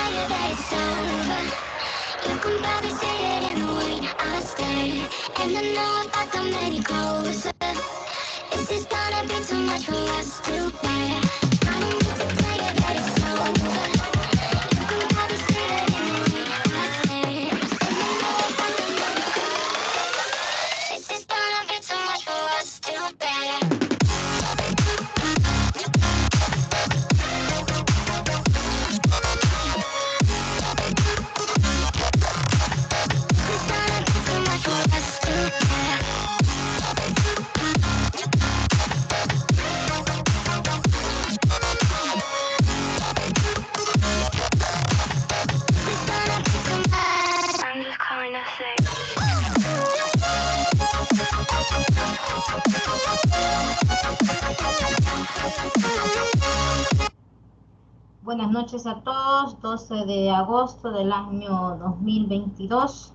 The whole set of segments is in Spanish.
tell you that it's over. You can probably see it in the way I stare, and I know if I come any closer, this is gonna be too much for us to bear. I don't need to tell you that it's over. You can probably see it in the way I stare, and I know if I come any closer, this is gonna be too much for us to bear. Buenas noches a todos, 12 de agosto del año 2022.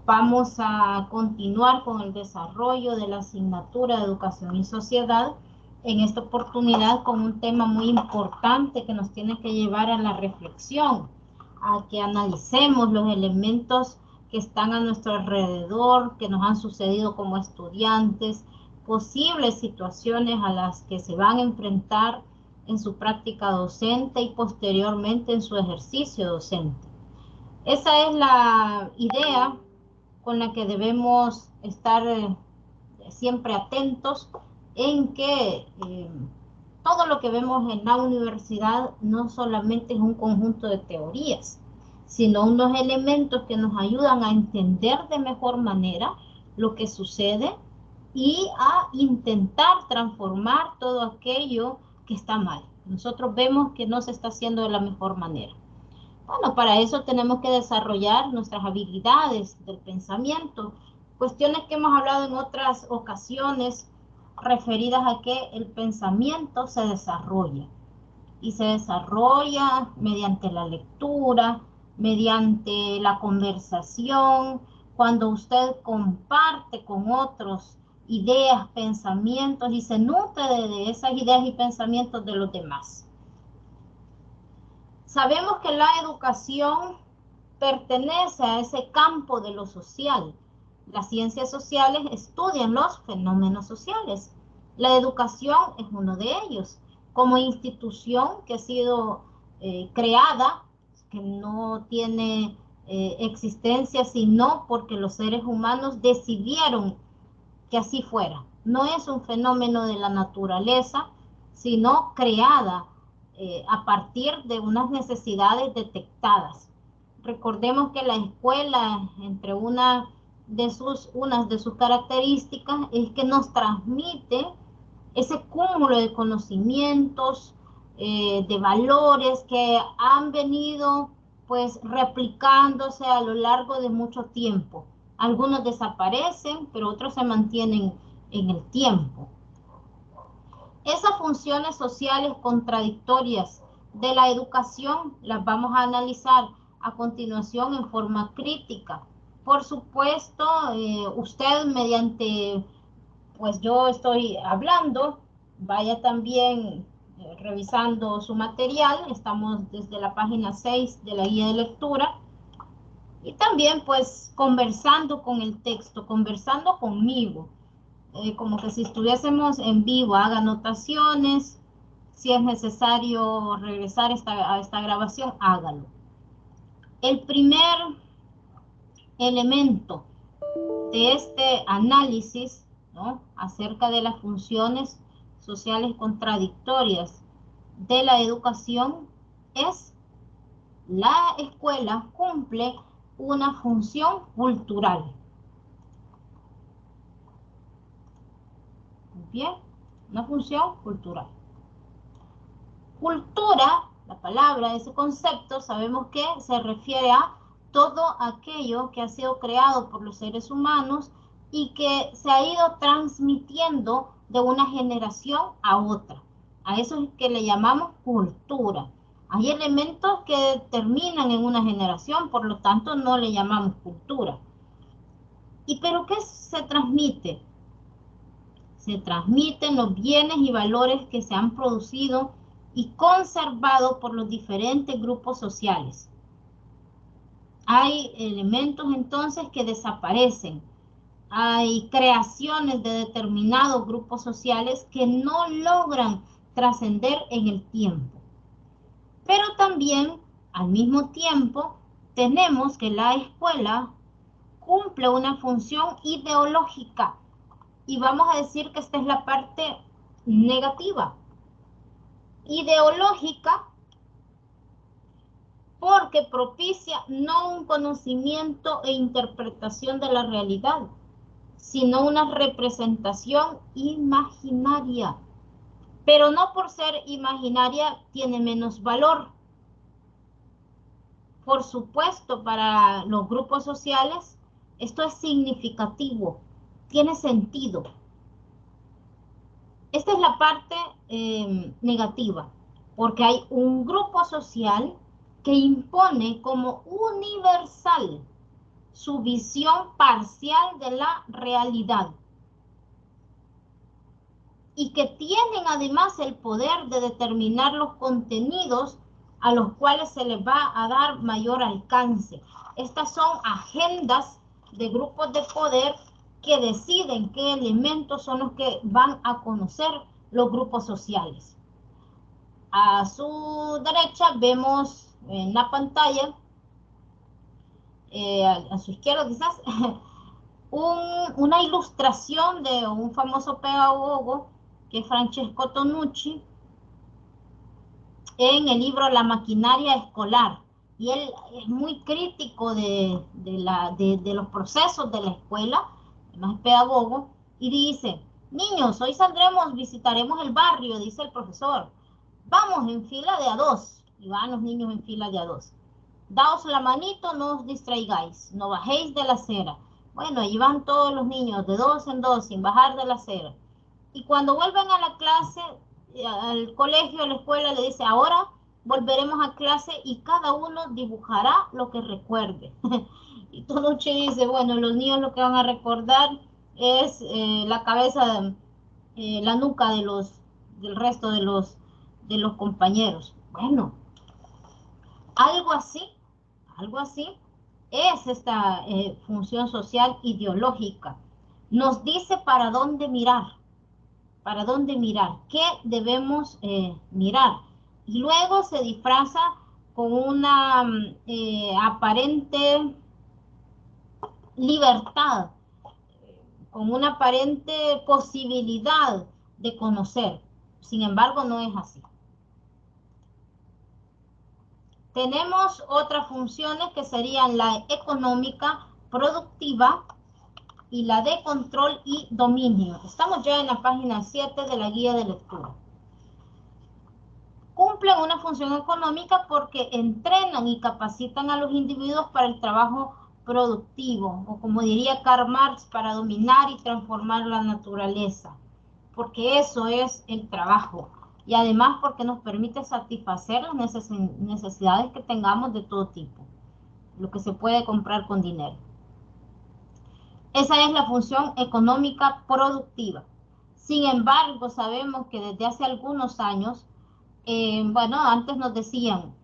Vamos a continuar con el desarrollo de la asignatura de Educación y Sociedad, en esta oportunidad con un tema muy importante que nos tiene que llevar a la reflexión, a que analicemos los elementos que están a nuestro alrededor, que nos han sucedido como estudiantes, posibles situaciones a las que se van a enfrentar en su práctica docente y posteriormente en su ejercicio docente. Esa es la idea con la que debemos estar siempre atentos, en que todo lo que vemos en la universidad no solamente es un conjunto de teorías, sino unos elementos que nos ayudan a entender de mejor manera lo que sucede y a intentar transformar todo aquello que está mal. Nosotros vemos que no se está haciendo de la mejor manera. Bueno, para eso tenemos que desarrollar nuestras habilidades del pensamiento, cuestiones que hemos hablado en otras ocasiones referidas a que el pensamiento se desarrolla. Y se desarrolla mediante la lectura, mediante la conversación, cuando usted comparte con otros ideas, pensamientos y se nutre de esas ideas y pensamientos de los demás. Sabemos que la educación pertenece a ese campo de lo social. Las ciencias sociales estudian los fenómenos sociales. La educación es uno de ellos. Como institución que ha sido creada, que no tiene existencia sino porque los seres humanos decidieron que así fuera. No es un fenómeno de la naturaleza, sino creada a partir de unas necesidades detectadas. Recordemos que la escuela, entre unas de sus características, es que nos transmite ese cúmulo de conocimientos, de valores que han venido pues replicándose a lo largo de mucho tiempo. Algunos desaparecen, pero otros se mantienen en el tiempo. Esas funciones sociales contradictorias de la educación las vamos a analizar a continuación en forma crítica. Por supuesto, usted mediante, pues yo estoy hablando, vaya también revisando su material. Estamos desde la página 6 de la guía de lectura. Y también pues conversando con el texto, conversando conmigo. Como que si estuviésemos en vivo, haga anotaciones, si es necesario regresar a esta grabación, hágalo. El primer elemento de este análisis, ¿no?, acerca de las funciones sociales contradictorias de la educación es: la escuela cumple una función cultural. Bien, una función cultural. Cultura, la palabra, ese concepto, sabemos que se refiere a todo aquello que ha sido creado por los seres humanos y que se ha ido transmitiendo de una generación a otra. A eso es que le llamamos cultura. Hay elementos que terminan en una generación, por lo tanto no le llamamos cultura. ¿Pero qué se transmite? Se transmiten los bienes y valores que se han producido y conservado por los diferentes grupos sociales. Hay elementos entonces que desaparecen. Hay creaciones de determinados grupos sociales que no logran trascender en el tiempo. Pero también, al mismo tiempo, tenemos que la escuela cumple una función ideológica. Y vamos a decir que esta es la parte negativa. Ideológica porque propicia no un conocimiento e interpretación de la realidad, sino una representación imaginaria. Pero no por ser imaginaria tiene menos valor. Por supuesto, para los grupos sociales esto es significativo, tiene sentido. Esta es la parte negativa, porque hay un grupo social que impone como universal su visión parcial de la realidad y que tienen además el poder de determinar los contenidos a los cuales se les va a dar mayor alcance. Estas son agendas de grupos de poder que deciden qué elementos son los que van a conocer los grupos sociales. A su derecha vemos en la pantalla, a su izquierda quizás, una ilustración de un famoso pedagogo que es Francesco Tonucci en el libro La maquinaria escolar. Y él es muy crítico de los procesos de la escuela, además es pedagogo, y dice: niños, hoy saldremos, visitaremos el barrio, dice el profesor. Vamos en fila de a dos. Y van los niños en fila de a dos. Daos la manito, no os distraigáis, no bajéis de la acera. Bueno, ahí van todos los niños de dos en dos, sin bajar de la acera. Y cuando vuelven a la clase, al colegio, a la escuela, le dice: ahora volveremos a clase y cada uno dibujará lo que recuerde. Y Tonucci dice: bueno, los niños lo que van a recordar es la cabeza, la nuca del resto de los compañeros. Bueno, algo así es esta función social ideológica. Nos dice para dónde mirar, qué debemos mirar. Y luego se disfraza con una aparente libertad, con una aparente posibilidad de conocer. Sin embargo, no es así. Tenemos otras funciones que serían la económica, productiva y la de control y dominio. Estamos ya en la página 7 de la guía de lectura. Cumplen una función económica porque entrenan y capacitan a los individuos para el trabajo productivo, o como diría Karl Marx, para dominar y transformar la naturaleza, porque eso es el trabajo. Y además porque nos permite satisfacer las necesidades que tengamos de todo tipo, lo que se puede comprar con dinero. Esa es la función económica productiva. Sin embargo, sabemos que desde hace algunos años, bueno, antes nos decían,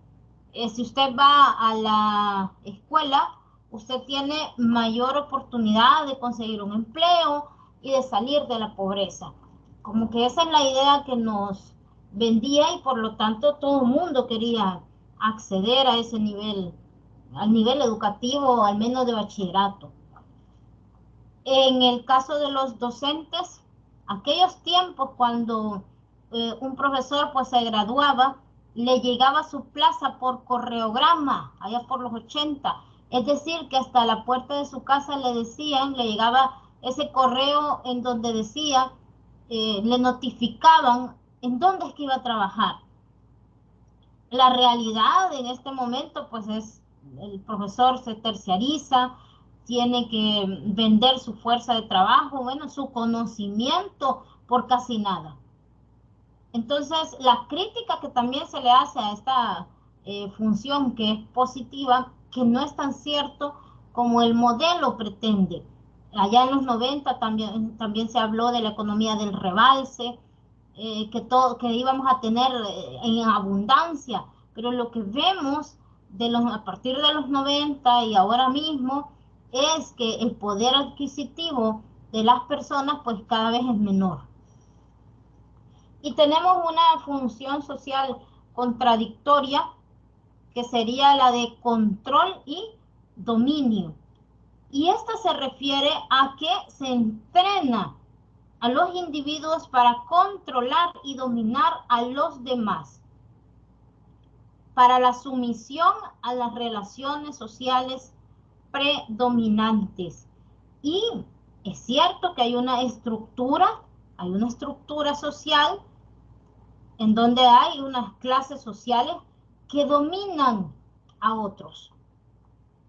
si usted va a la escuela, usted tiene mayor oportunidad de conseguir un empleo y de salir de la pobreza. Como que esa es la idea que nos vendía y por lo tanto todo el mundo quería acceder a ese nivel, al nivel educativo, al menos de bachillerato. En el caso de los docentes, aquellos tiempos cuando un profesor pues se graduaba, le llegaba su plaza por correograma, allá por los 80. Es decir, que hasta la puerta de su casa le decían, le llegaba ese correo en donde decía, le notificaban en dónde es que iba a trabajar. La realidad en este momento pues es, el profesor se terciariza, tiene que vender su fuerza de trabajo, bueno, su conocimiento por casi nada. Entonces, la crítica que también se le hace a esta función que es positiva, que no es tan cierto como el modelo pretende. Allá en los 90 también se habló de la economía del rebalse, que íbamos a tener en abundancia, pero lo que vemos a partir de los 90 y ahora mismo es que el poder adquisitivo de las personas pues cada vez es menor. Y tenemos una función social contradictoria que sería la de control y dominio. Y esta se refiere a que se entrena a los individuos para controlar y dominar a los demás, para la sumisión a las relaciones sociales predominantes. Y es cierto que hay una estructura social en donde hay unas clases sociales que dominan a otros.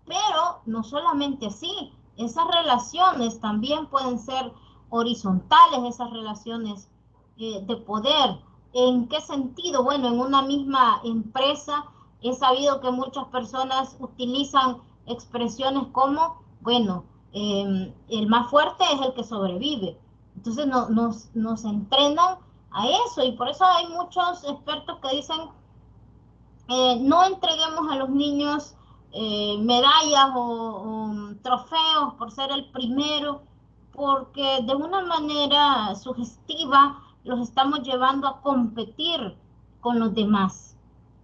Pero no solamente así, esas relaciones también pueden ser horizontales, esas relaciones de poder. ¿En qué sentido? Bueno, en una misma empresa he sabido que muchas personas utilizan expresiones como, bueno, el más fuerte es el que sobrevive. Entonces nos entrenan a eso y por eso hay muchos expertos que dicen no entreguemos a los niños medallas o trofeos por ser el primero, porque de una manera sugestiva los estamos llevando a competir con los demás.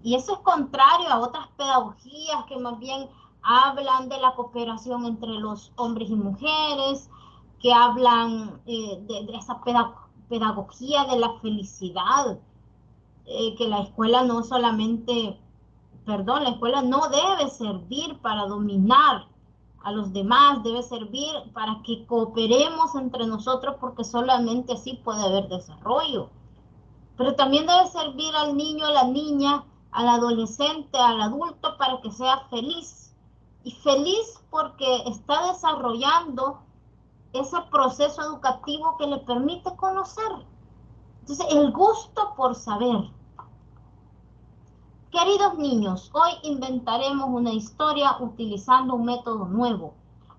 Y eso es contrario a otras pedagogías que más bien hablan de la cooperación entre los hombres y mujeres, que hablan de esa pedagogía de la felicidad, que la escuela no solamente, perdón, la escuela no debe servir para dominar a los demás, debe servir para que cooperemos entre nosotros porque solamente así puede haber desarrollo. Pero también debe servir al niño, a la niña, al adolescente, al adulto para que sea feliz. Y feliz porque está desarrollando ese proceso educativo que le permite conocer. Entonces, el gusto por saber. Queridos niños, hoy inventaremos una historia utilizando un método nuevo.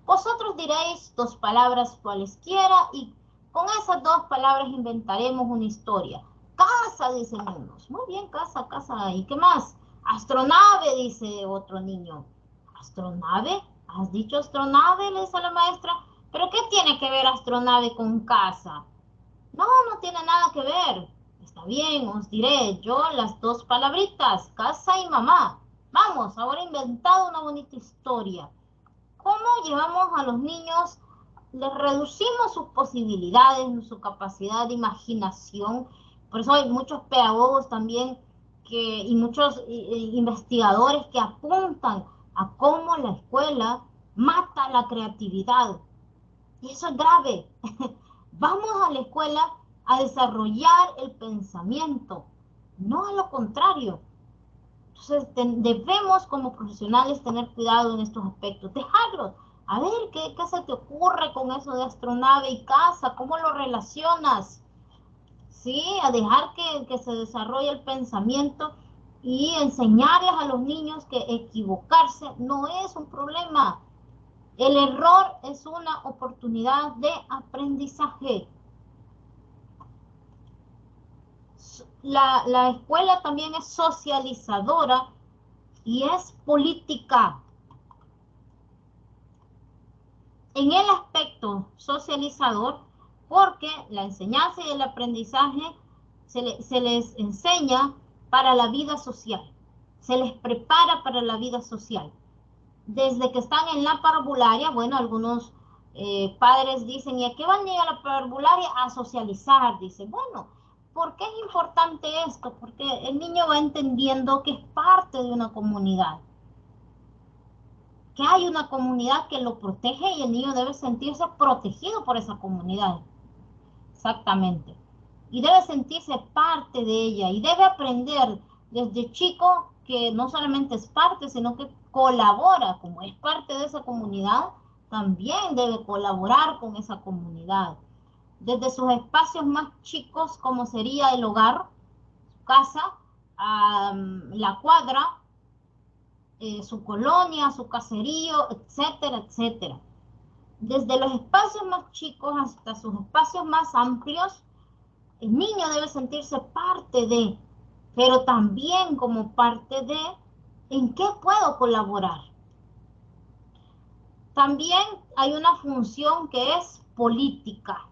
Vosotros diréis dos palabras cualesquiera y con esas dos palabras inventaremos una historia. Casa, dicen unos. Muy bien, casa, casa. ¿Y qué más? Astronave, dice otro niño. ¿Astronave? ¿Has dicho astronave? Le dice la maestra. ¿Pero qué tiene que ver astronave con casa? No, no tiene nada que ver. Está bien, os diré yo las dos palabritas, casa y mamá. Vamos, ahora he inventado una bonita historia. ¿Cómo llevamos a los niños? Les reducimos sus posibilidades, su capacidad de imaginación. Por eso hay muchos pedagogos también y muchos investigadores que apuntan a cómo la escuela mata la creatividad. Y eso es grave. Vamos a la escuela a desarrollar el pensamiento, no a lo contrario. Entonces debemos como profesionales tener cuidado en estos aspectos, dejarlos. A ver, ¿qué se te ocurre con eso de astronave y casa? ¿Cómo lo relacionas? Sí, a dejar que se desarrolle el pensamiento y enseñarles a los niños que equivocarse no es un problema. El error es una oportunidad de aprendizaje. La escuela también es socializadora y es política. En el aspecto socializador, porque la enseñanza y el aprendizaje se les enseña para la vida social, se les prepara para la vida social. Desde que están en la parvularia, bueno, algunos padres dicen, ¿y a qué van a ir a la parvularia? A socializar, dicen. Bueno, ¿por qué es importante esto? Porque el niño va entendiendo que es parte de una comunidad, que hay una comunidad que lo protege y el niño debe sentirse protegido por esa comunidad. Exactamente. Y debe sentirse parte de ella y debe aprender desde chico que no solamente es parte, sino que colabora, como es parte de esa comunidad, también debe colaborar con esa comunidad. Desde sus espacios más chicos, como sería el hogar, su casa, la cuadra, su colonia, su caserío, etcétera, etcétera. Desde los espacios más chicos hasta sus espacios más amplios, El niño debe sentirse parte de, pero también como parte de, ¿en qué puedo colaborar? También hay una función que es política.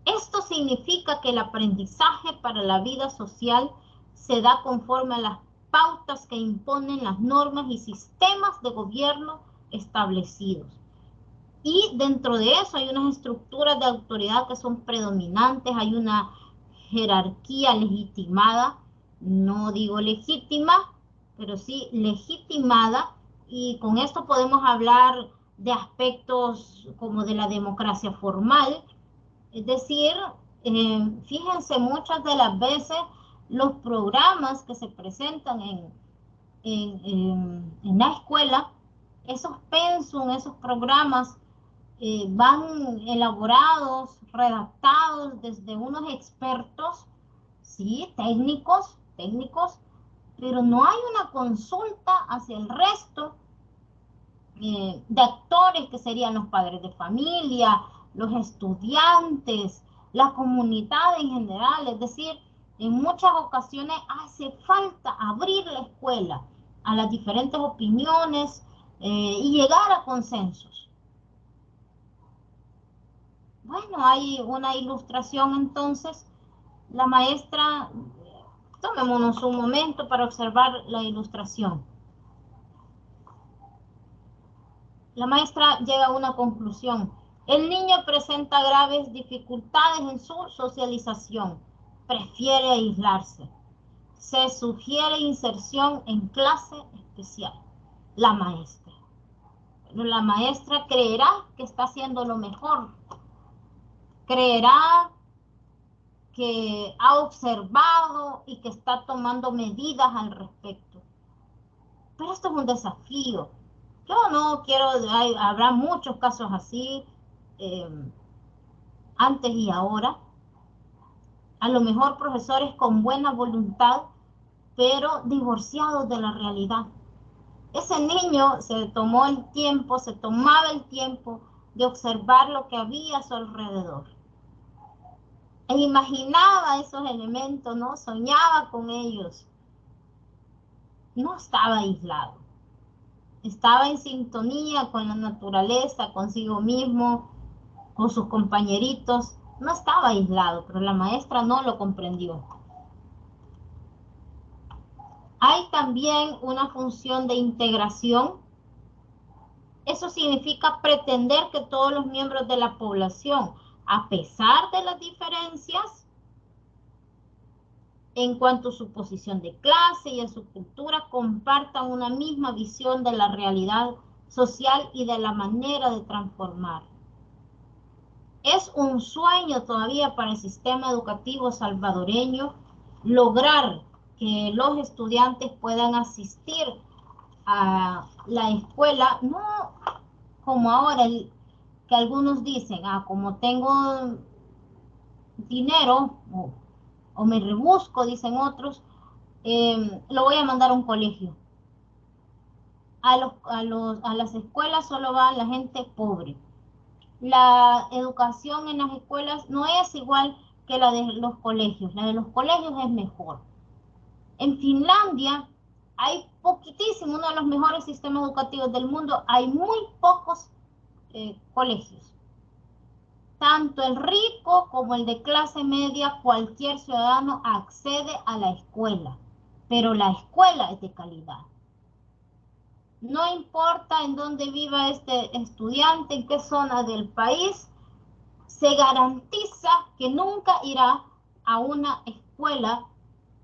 Esto significa que el aprendizaje para la vida social se da conforme a las pautas que imponen las normas y sistemas de gobierno establecidos. Y dentro de eso hay unas estructuras de autoridad que son predominantes, hay una jerarquía legitimada, no digo legítima, pero sí legitimada, y con esto podemos hablar de aspectos como de la democracia formal, es decir, fíjense, muchas de las veces los programas que se presentan en la escuela, esos pensum, esos programas van elaborados, redactados desde unos expertos, sí, técnicos, pero no hay una consulta hacia el resto de actores que serían los padres de familia, los estudiantes, la comunidad en general. Es decir, en muchas ocasiones hace falta abrir la escuela a las diferentes opiniones y llegar a consensos. Bueno, hay una ilustración entonces. La maestra, tomémonos un momento para observar la ilustración. La maestra llega a una conclusión. El niño presenta graves dificultades en su socialización. Prefiere aislarse. Se sugiere inserción en clase especial. La maestra. Pero la maestra creerá que está haciendo lo mejor. Creerá que ha observado y que está tomando medidas al respecto. Pero esto es un desafío. Yo no quiero, habrá muchos casos así, antes y ahora. A lo mejor profesores con buena voluntad, pero divorciados de la realidad. Ese niño se tomaba el tiempo de observar lo que había a su alrededor. E imaginaba esos elementos, ¿no? Soñaba con ellos. No estaba aislado. Estaba en sintonía con la naturaleza, consigo mismo, con sus compañeritos. No estaba aislado, pero la maestra no lo comprendió. Hay también una función de integración. Eso significa pretender que todos los miembros de la población, a pesar de las diferencias en cuanto a su posición de clase y a su cultura, compartan una misma visión de la realidad social y de la manera de transformar. Es un sueño todavía para el sistema educativo salvadoreño lograr que los estudiantes puedan asistir a la escuela, no como ahora que algunos dicen, como tengo dinero o me rebusco, dicen otros, lo voy a mandar a un colegio. A las escuelas solo va la gente pobre. La educación en las escuelas no es igual que la de los colegios. La de los colegios es mejor. En Finlandia hay poquitísimo, uno de los mejores sistemas educativos del mundo. Hay muy pocos colegios. Tanto el rico como el de clase media, cualquier ciudadano accede a la escuela, pero la escuela es de calidad. No importa en dónde viva este estudiante, en qué zona del país, se garantiza que nunca irá a una escuela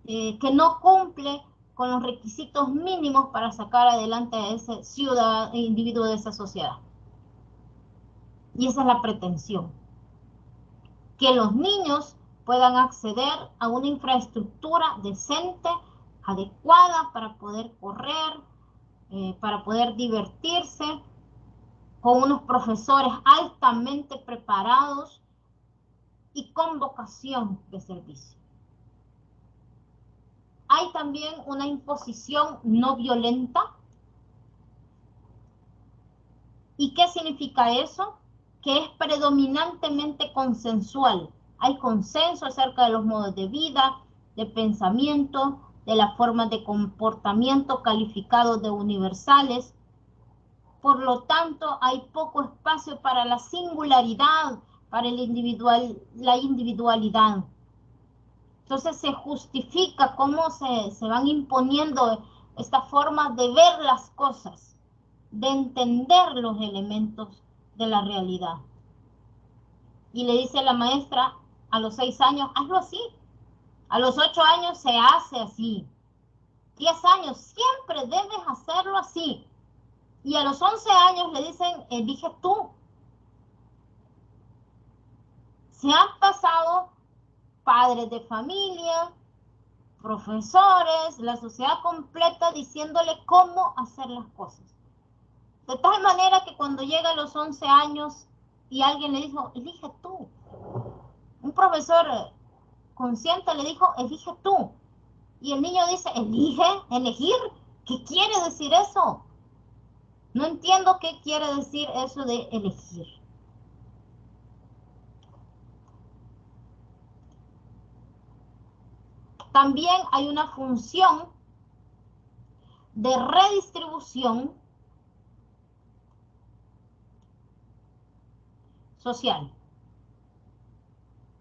que no cumple con los requisitos mínimos para sacar adelante a ese individuo de esa sociedad. Y esa es la pretensión. Que los niños puedan acceder a una infraestructura decente, adecuada para poder correr, para poder divertirse, con unos profesores altamente preparados y con vocación de servicio. Hay también una imposición no violenta. ¿Y qué significa eso? que es predominantemente consensual. Hay consenso acerca de los modos de vida, de pensamiento, de las formas de comportamiento calificados de universales. Por lo tanto, hay poco espacio para la singularidad, para la individualidad. Entonces se justifica cómo se van imponiendo estas formas de ver las cosas, de entender los elementos de la realidad. Y le dice la maestra a los 6 años, hazlo así. A los 8 años se hace así. 10 años, siempre debes hacerlo así. Y a los 11 años le dicen, elige tú. Se han pasado padres de familia, profesores, la sociedad completa diciéndole cómo hacer las cosas. De tal manera que cuando llega a los 11 años y alguien le dijo, elige tú. Un profesor consciente le dijo, elige tú. Y el niño dice, elegir. ¿Qué quiere decir eso? No entiendo qué quiere decir eso de elegir. También hay una función de redistribución social.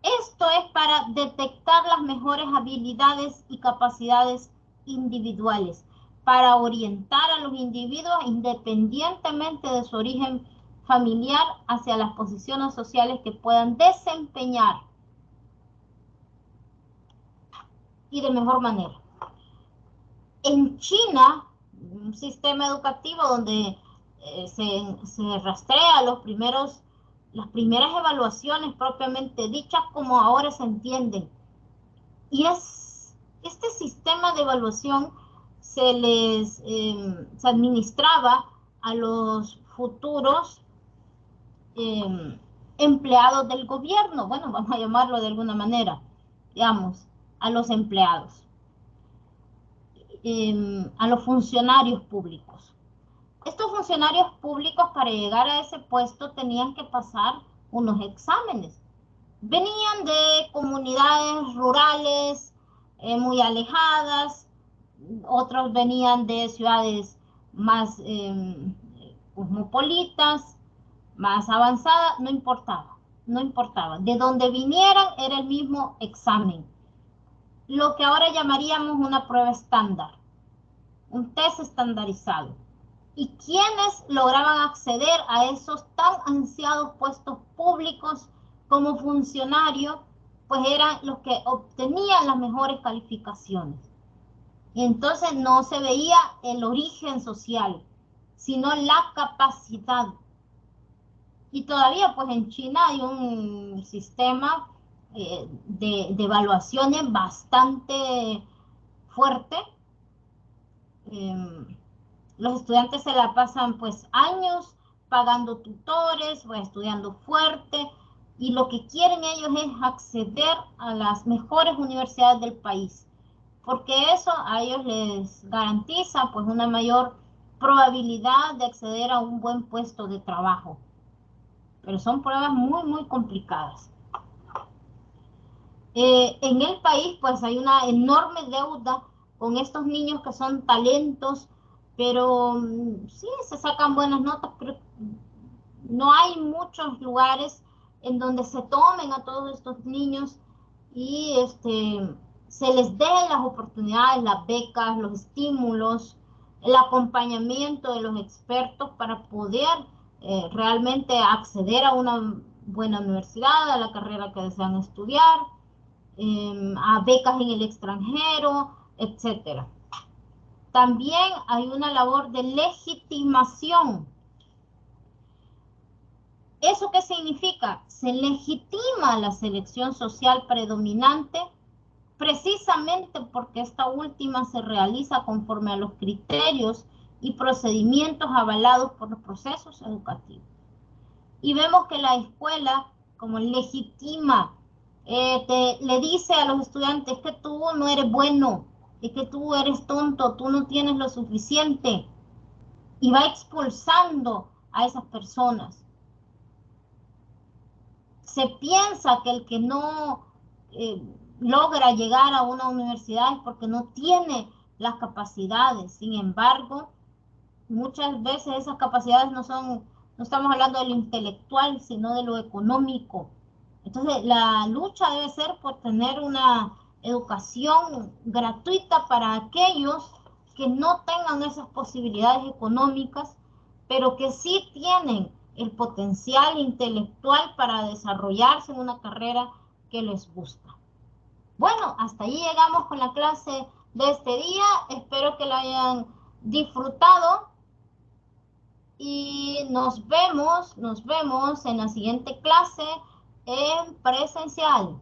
Esto es para detectar las mejores habilidades y capacidades individuales, para orientar a los individuos independientemente de su origen familiar hacia las posiciones sociales que puedan desempeñar y de mejor manera. En China, un sistema educativo donde se rastrea las primeras evaluaciones propiamente dichas como ahora se entienden. Y este sistema de evaluación se administraba a los futuros empleados del gobierno, bueno, vamos a llamarlo de alguna manera, digamos, a los empleados. A los funcionarios públicos. Estos funcionarios públicos para llegar a ese puesto tenían que pasar unos exámenes. Venían de comunidades rurales muy alejadas, otros venían de ciudades más cosmopolitas, más avanzadas, no importaba, no importaba. De donde vinieran era el mismo examen. Lo que ahora llamaríamos una prueba estándar, un test estandarizado. ¿Y quiénes lograban acceder a esos tan ansiados puestos públicos como funcionarios? Pues eran los que obtenían las mejores calificaciones. Y entonces no se veía el origen social, sino la capacidad. Y todavía pues en China hay un sistema de evaluaciones bastante fuerte. Los estudiantes se la pasan pues años pagando tutores, pues, estudiando fuerte, y lo que quieren ellos es acceder a las mejores universidades del país, porque eso a ellos les garantiza pues una mayor probabilidad de acceder a un buen puesto de trabajo. Pero son pruebas muy complicadas. En el país pues hay una enorme deuda con estos niños que son talentos, pero sí, se sacan buenas notas, pero no hay muchos lugares en donde se tomen a todos estos niños y se les dé las oportunidades, las becas, los estímulos, el acompañamiento de los expertos para poder realmente acceder a una buena universidad, a la carrera que desean estudiar, a becas en el extranjero, etcétera. También hay una labor de legitimación. ¿Eso qué significa? Se legitima la selección social predominante precisamente porque esta última se realiza conforme a los criterios y procedimientos avalados por los procesos educativos. Y vemos que la escuela, como legitima, le dice a los estudiantes que tú no eres bueno, es que tú eres tonto, tú no tienes lo suficiente, y va expulsando a esas personas. Se piensa que el que no logra llegar a una universidad es porque no tiene las capacidades. Sin embargo, muchas veces esas capacidades no estamos hablando de lo intelectual, sino de lo económico. Entonces, la lucha debe ser por tener una educación gratuita para aquellos que no tengan esas posibilidades económicas, pero que sí tienen el potencial intelectual para desarrollarse en una carrera que les gusta. Bueno, hasta ahí llegamos con la clase de este día. Espero que la hayan disfrutado y nos vemos en la siguiente clase en presencial.